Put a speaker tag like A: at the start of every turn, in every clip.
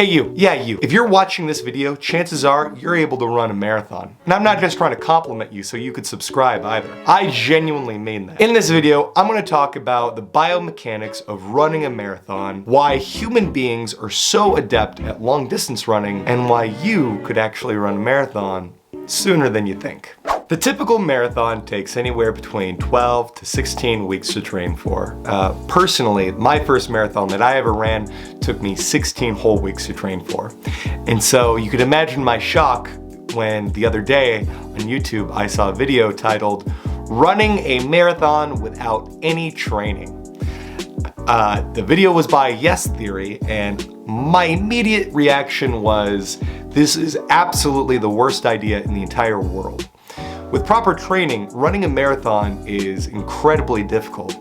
A: Hey you, yeah you. If you're watching this video, chances are you're able to run a marathon. And I'm not just trying to compliment you so you could subscribe either. I genuinely mean that. In this video, I'm going to talk about the biomechanics of running a marathon, why human beings are so adept at long distance running, and why you could actually run a marathon sooner than you think. The typical marathon takes anywhere between 12 to 16 weeks to train for. Personally, my first marathon that I ever ran took me 16 whole weeks to train for. And so you could imagine my shock when the other day on YouTube I saw a video titled "Running a Marathon Without Any Training." The video was by Yes Theory, and my immediate reaction was, this is absolutely the worst idea in the entire world. With proper training, running a marathon is incredibly difficult.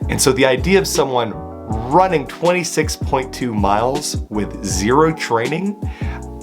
A: And so the idea of someone running 26.2 miles with zero training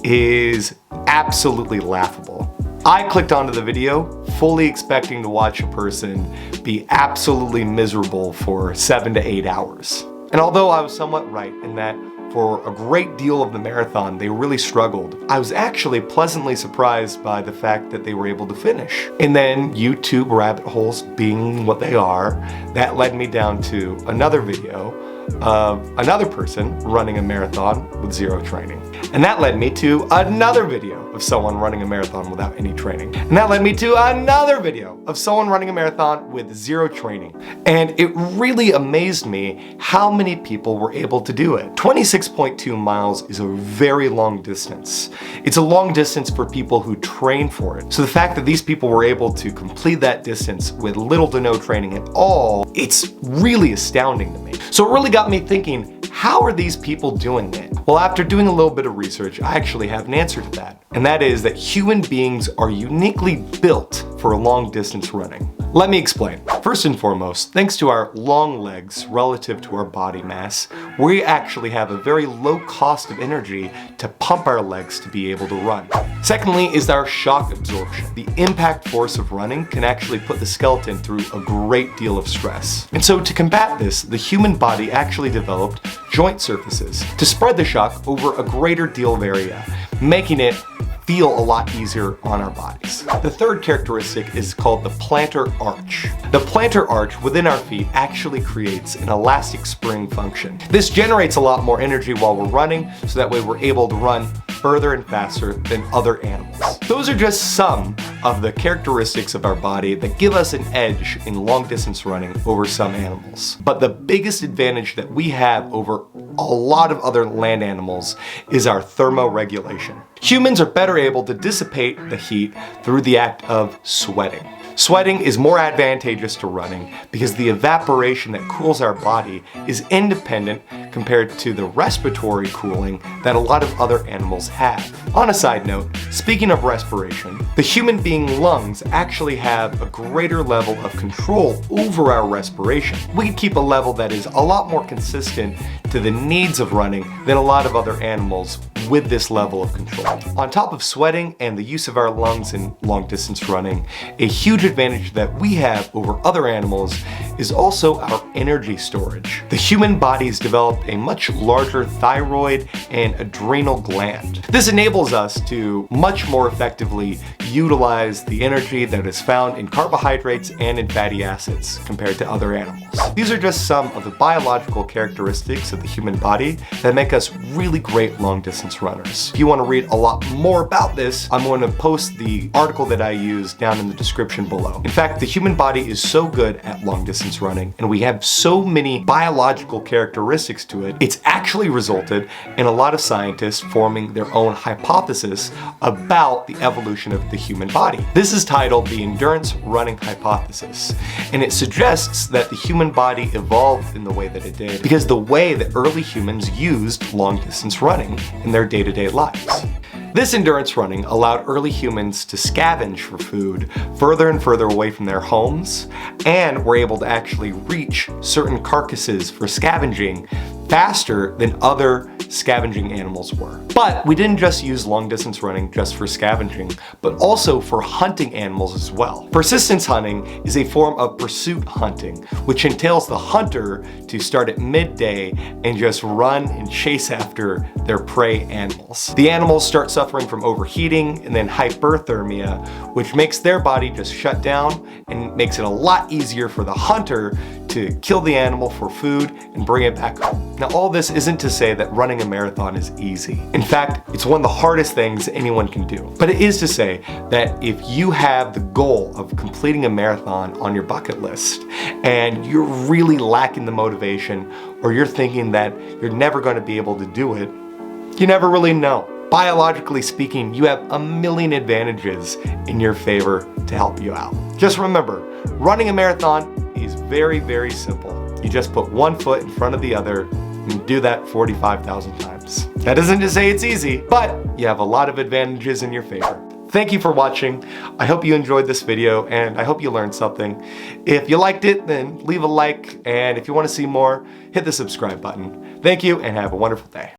A: is absolutely laughable. I clicked onto the video fully expecting to watch a person be absolutely miserable for 7 to 8 hours. And although I was somewhat right in that for a great deal of the marathon, they really struggled, I was actually pleasantly surprised by the fact that they were able to finish. And then YouTube rabbit holes being what they are, that led me down to another video of another person running a marathon with zero training. And that led me to another video of someone running a marathon without any training. And that led me to another video of someone running a marathon with zero training. And it really amazed me how many people were able to do it. 26.2 miles is a very long distance. It's a long distance for people who train for it. So the fact that these people were able to complete that distance with little to no training at all, it's really astounding to me. So it really got me thinking, how are these people doing it? Well, after doing a little bit of research, I actually have an answer to that. And that is that human beings are uniquely built for long distance running. Let me explain. First and foremost, thanks to our long legs relative to our body mass, we actually have a very low cost of energy to pump our legs to be able to run. Secondly is our shock absorption. The impact force of running can actually put the skeleton through a great deal of stress. And so to combat this, the human body actually developed joint surfaces to spread the shock over a greater deal of area, making it feel a lot easier on our bodies. The third characteristic is called the plantar arch. The plantar arch within our feet actually creates an elastic spring function. This generates a lot more energy while we're running, so that way we're able to run further and faster than other animals. Those are just some of the characteristics of our body that give us an edge in long distance running over some animals. But the biggest advantage that we have over a lot of other land animals is our thermoregulation. Humans are better able to dissipate the heat through the act of sweating. Sweating is more advantageous to running because the evaporation that cools our body is independent compared to the respiratory cooling that a lot of other animals have. On a side note, speaking of respiration, the human being lungs actually have a greater level of control over our respiration. We can keep a level that is a lot more consistent to the needs of running than a lot of other animals with this level of control. On top of sweating and the use of our lungs in long distance running, a huge advantage that we have over other animals is also our energy storage. The human body's developed a much larger thyroid and adrenal gland. This enables us to much more effectively utilize the energy that is found in carbohydrates and in fatty acids compared to other animals. These are just some of the biological characteristics of the human body that make us really great long distance runners. If you want to read a lot more about this, I'm going to post the article that I use down in the description below. In fact, the human body is so good at long distance running, and we have so many biological characteristics to it, it's actually resulted in a lot of scientists forming their own hypothesis about the evolution of the human body. This is titled the endurance running hypothesis, and it suggests that the human body evolved in the way that it did because the way that early humans used long distance running in their day-to-day lives. This endurance running allowed early humans to scavenge for food further and further away from their homes, and were able to actually reach certain carcasses for scavenging faster than other scavenging animals were. But we didn't just use long distance running just for scavenging, but also for hunting animals as well. Persistence hunting is a form of pursuit hunting, which entails the hunter to start at midday and just run and chase after their prey animals. The animals start suffering from overheating and then hyperthermia, which makes their body just shut down and makes it a lot easier for the hunter to kill the animal for food and bring it back home. Now, all this isn't to say that running a marathon is easy. In fact, it's one of the hardest things anyone can do. But it is to say that if you have the goal of completing a marathon on your bucket list and you're really lacking the motivation, or you're thinking that you're never going to be able to do it, you never really know. Biologically speaking, you have a million advantages in your favor to help you out. Just remember, running a marathon is very, very simple. You just put one foot in front of the other and do that 45,000 times. That isn't to say it's easy, but you have a lot of advantages in your favor. Thank you for watching. I hope you enjoyed this video and I hope you learned something. If you liked it, then leave a like, and if you want to see more, hit the subscribe button. Thank you and have a wonderful day.